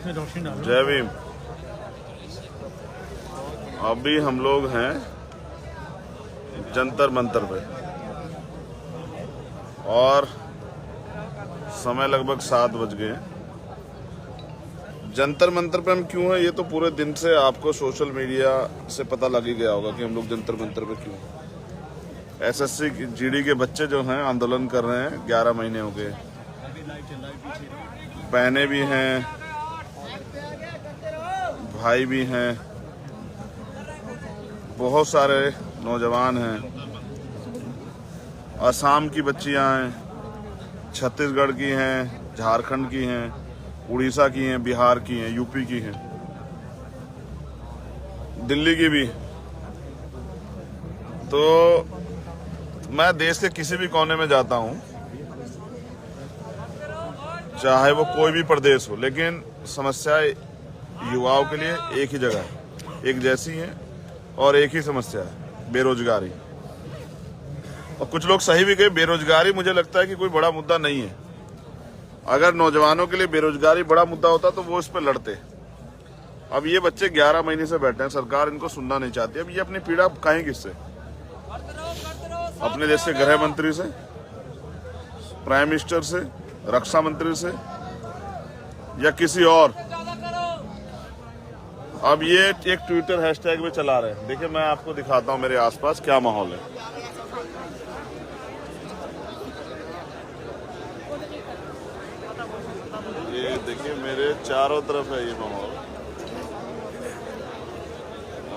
जय भीम। अभी हम लोग हैं जंतर मंतर पे और समय लगभग 7 बज गए हैं। जंतर मंतर पे हम क्यों हैं ये तो पूरे दिन से आपको सोशल मीडिया से पता लग ही गया होगा कि हम लोग जंतर मंतर पे क्यों हैं। एसएससी जीडी के बच्चे जो हैं आंदोलन कर रहे हैं, 11 महीने हो गए। बहनें भी हैं, भाई भी हैं, बहुत सारे नौजवान हैं। असम की बच्चियां हैं, छत्तीसगढ़ की हैं, झारखंड की हैं, उड़ीसा की हैं, बिहार की हैं, यूपी की हैं, दिल्ली की भी। तो मैं देश के किसी भी कोने में जाता हूं, चाहे वो कोई भी प्रदेश हो, लेकिन समस्या युवाओं के लिए एक ही जगह है, एक जैसी है और एक ही समस्या है, बेरोजगारी। और कुछ लोग सही भी कहे, बेरोजगारी मुझे लगता है कि कोई बड़ा मुद्दा नहीं है। अगर नौजवानों के लिए बेरोजगारी बड़ा मुद्दा होता तो वो इस पे लड़ते। अब ये बच्चे 11 महीने से बैठे हैं, सरकार इनको सुनना नहीं चाहती। अब ये अपनी पीड़ा कहें किससे? अपने देश के गृह मंत्री से, प्राइम मिनिस्टर से, रक्षा मंत्री से, या किसी और? अब ये एक ट्विटर हैशटैग में चला रहे हैं। देखिए, मैं आपको दिखाता हूं मेरे आसपास क्या माहौल है। ये देखिए, मेरे चारों तरफ है ये माहौल।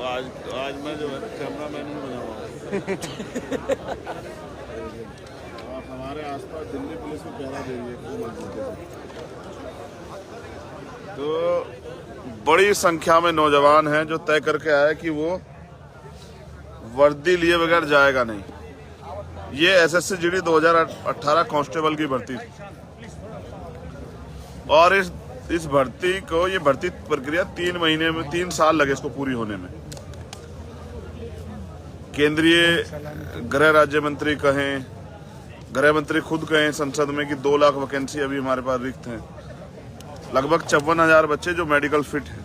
आज मैं जो है कैमरा मैन भी बना हुआ हूं। और हमारे आसपास दिल्ली पुलिस को पहरा दे रही है। तो बड़ी संख्या में नौजवान हैं जो तय करके आए कि वो वर्दी लिए बगैर जाएगा नहीं। ये एसएससी जीडी 2018 कांस्टेबल की भर्ती थी और इस भर्ती को, ये भर्ती प्रक्रिया 3 महीने में, 3 साल लगे इसको पूरी होने में। केंद्रीय गृह राज्य मंत्री कहें, गृह मंत्री खुद कहें संसद में कि 2 लाख वैकेंसी अभी हमारे पास रिक्त हैं। लगभग 54,000 बच्चे जो मेडिकल फिट हैं,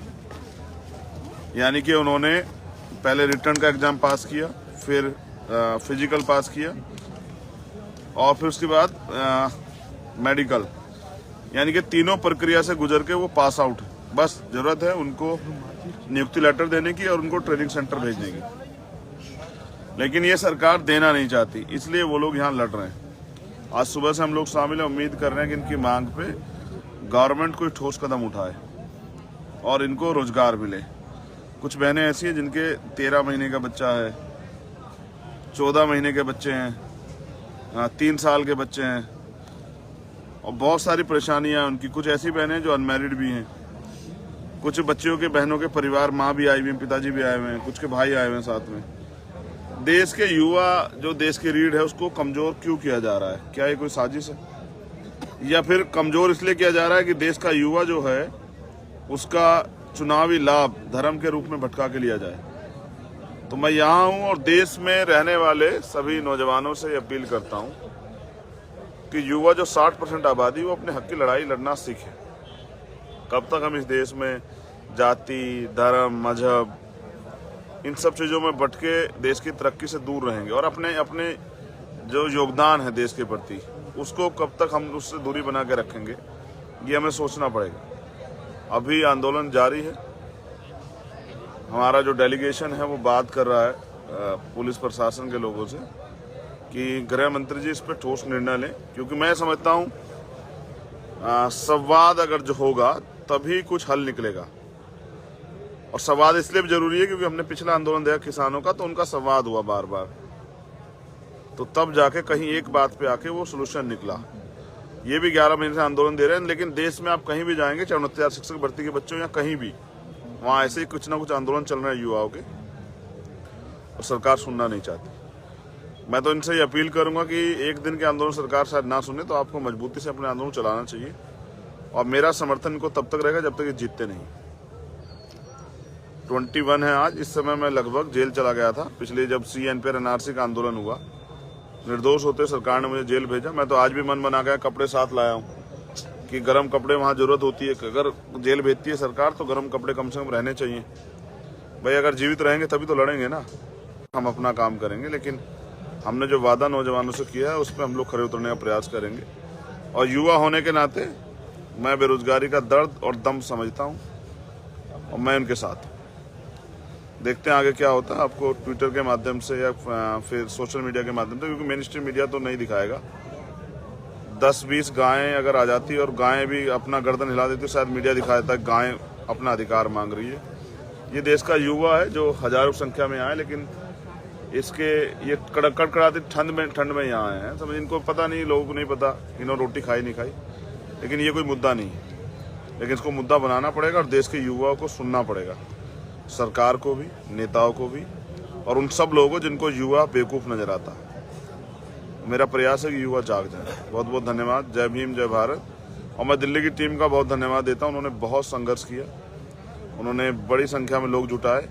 यानी कि उन्होंने पहले रिटर्न का एग्जाम पास किया, फिर फिजिकल पास किया और फिर उसके बाद मेडिकल, यानी कि तीनों प्रक्रिया से गुजर के वो पास आउट है। बस जरूरत है उनको नियुक्ति लेटर देने की और उनको ट्रेनिंग सेंटर भेजने की। लेकिन ये सरकार देना नहीं चाहती, इसलिए वो लोग यहाँ लड़ रहे हैं। आज सुबह से हम लोग शामिल हैं, उम्मीद कर रहे हैं कि इनकी मांग पे गवर्नमेंट कोई ठोस कदम उठाए और इनको रोजगार मिले। कुछ बहनें ऐसी हैं जिनके 13 महीने का बच्चा है, 14 महीने के बच्चे हैं, 3 साल के बच्चे हैं और बहुत सारी परेशानियां उनकी। कुछ ऐसी बहनें जो अनमैरिड भी हैं, कुछ बच्चियों के बहनों के परिवार, माँ भी आई हुई है, पिताजी भी आए हुए हैं, कुछ के भाई आए हुए हैं साथ में। देश के युवा, जो देश की रीढ़ है, उसको कमजोर क्यों किया जा रहा है? क्या ये कोई साजिश है? या फिर कमजोर इसलिए किया जा रहा है कि देश का युवा जो है उसका चुनावी लाभ धर्म के रूप में भटका के लिया जाए? तो मैं यहाँ हूँ और देश में रहने वाले सभी नौजवानों से अपील करता हूँ कि युवा जो 60% आबादी, वो अपने हक की लड़ाई लड़ना सीखे। कब तक हम इस देश में जाति, धर्म, मजहब, इन सब चीज़ों में भटके देश की तरक्की से दूर रहेंगे और अपने अपने जो योगदान है देश के प्रति, उसको कब तक हम उससे दूरी बना के रखेंगे, ये हमें सोचना पड़ेगा। अभी आंदोलन जारी है। हमारा जो डेलीगेशन है वो बात कर रहा है पुलिस प्रशासन के लोगों से कि गृह मंत्री जी इस पर ठोस निर्णय लें, क्योंकि मैं समझता हूँ संवाद अगर जो होगा तभी कुछ हल निकलेगा। और संवाद इसलिए भी जरूरी है क्योंकि हमने पिछला आंदोलन देखा किसानों का, तो उनका संवाद हुआ बार बार, तो तब जाके कहीं एक बात पे आके वो सोल्यूशन निकला। ये भी 11 महीने से आंदोलन दे रहे हैं, लेकिन देश में आप कहीं भी जाएंगे, चाहे 69,000 शिक्षक भर्ती के बच्चों या कहीं भी, वहाँ ऐसे ही कुछ ना कुछ आंदोलन चल रहे हैं युवाओं के, और सरकार सुनना नहीं चाहती। मैं तो इनसे ये अपील करूंगा कि एक दिन के आंदोलन सरकार शायद ना सुने तो आपको मजबूती से अपने आंदोलन चलाना चाहिए, और मेरा समर्थन इनको तब तक रहेगा जब तक ये जीतते नहीं। 21 है आज। इस समय मैं लगभग जेल चला गया था पिछले, जब CNP NRC का आंदोलन हुआ। निर्दोष होते सरकार ने मुझे जेल भेजा। मैं तो आज भी मन बना गया, कपड़े साथ लाया हूँ कि गर्म कपड़े वहाँ जरूरत होती है। अगर जेल भेजती है सरकार तो गर्म कपड़े कम से कम रहने चाहिए भाई। अगर जीवित रहेंगे तभी तो लड़ेंगे ना। हम अपना काम करेंगे, लेकिन हमने जो वादा नौजवानों से किया है उस पर हम लोग खरे उतरने का प्रयास करेंगे। और युवा होने के नाते मैं बेरोजगारी का दर्द और दम समझता हूँ और मैं उनके साथ हूँ। देखते हैं आगे क्या होता है। आपको ट्विटर के माध्यम से या फिर सोशल मीडिया के माध्यम से, क्योंकि मेन स्ट्रीम मीडिया तो नहीं दिखाएगा। 10-20 गायें अगर आ जाती और गायें भी अपना गर्दन हिला देती, शायद मीडिया दिखा देता है गायें अपना अधिकार मांग रही है। ये देश का युवा है जो हजारों संख्या में आए, लेकिन इसके ये कड़कड़ाती ठंड में यहाँ आए हैं। समझ, इनको पता नहीं, लोगों को नहीं पता इन्होंने रोटी खाई नहीं खाई, लेकिन ये कोई मुद्दा नहीं है। लेकिन इसको मुद्दा बनाना पड़ेगा और देश के युवाओं को सुनना पड़ेगा, सरकार को भी, नेताओं को भी, और उन सब लोगों को जिनको युवा बेवकूफ़ नजर आता है। मेरा प्रयास है कि युवा जाग जाए। बहुत बहुत धन्यवाद। जय भीम, जय भारत। और मैं दिल्ली की टीम का बहुत धन्यवाद देता हूँ। उन्होंने बहुत संघर्ष किया, उन्होंने बड़ी संख्या में लोग जुटाए,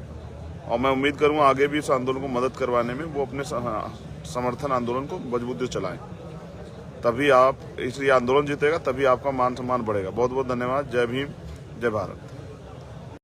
और मैं उम्मीद करूँगा आगे भी इस आंदोलन को मदद करवाने में वो अपने समर्थन आंदोलन को मजबूती से चलाएं। तभी आप, इसलिए आंदोलन जीतेगा, तभी आपका मान सम्मान बढ़ेगा। बहुत बहुत धन्यवाद। जय भीम, जय भारत।